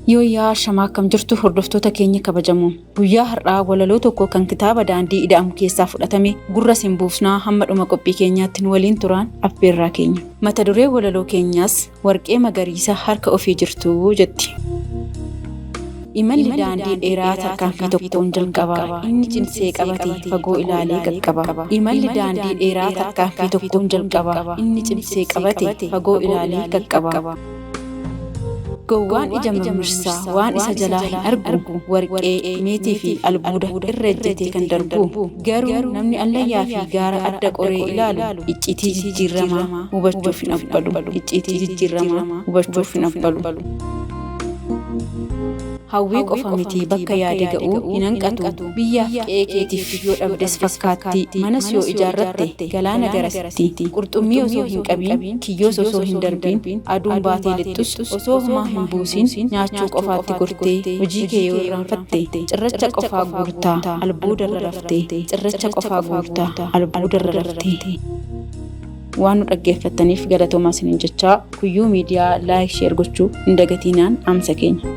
Yoo yaa shamaa akkam jirtu hordoftoota keenya kabajamoo. Guyyaa har'aa walaloo tokko kan kitaaba daandii ida'amu keessaa fudhatame gurra siin buufnaa hamma dhuma qophii keenyaatti nu waliin turaan affeerraa keenya. Mata duree walaloo keenyaas warqee magariisa harka ofii jirtu jetti. Imalli daandii dheeraa tarkaanfii tokkoon jalqaba. Inni cimsee qabate fagoo ilaalee qaqqaba. Imalli daandii dheeraa tarkaanfii tokkoon jalqaba. Inni cimsee qabate fagoo ilaalee qaqqaba. Gowwaan ija mirmirsaa waan isa jalaa hin argu warqee meetii fi albuuda irra ejjetee kan darbu garuu namni allayyaa fi gaara adda qoree ilaalu icciitii jijjiiramaa hubachuuf hin abbalu. Icciitii jijjiiramaa hubachuuf hin abbalu. Hawwii qofa miti bakka yaade ga'uu hin hanqatu. Biyyaaf qe'ee keetiif yoo dhabdes fakkaatti manas yoo ijaarratte galaana garasitti qurxummii osoo hin qabiin kiyyoos osoo hin darbiin aduun baatee lixxus osoo homaa hin buusin nyaachuu qofaatti gortee hojii kee yoo irraanfatte cirracha qofaa guurtaa albuudarra raftee cirracha qofaa guurtaa albuudarra raftee. Waan nu dhaggeeffattaniif galatoomaa isiniin jechaa Kuyyuu Miidiyaa laayik sheer gochuu hin dagatinaan amsa keenya.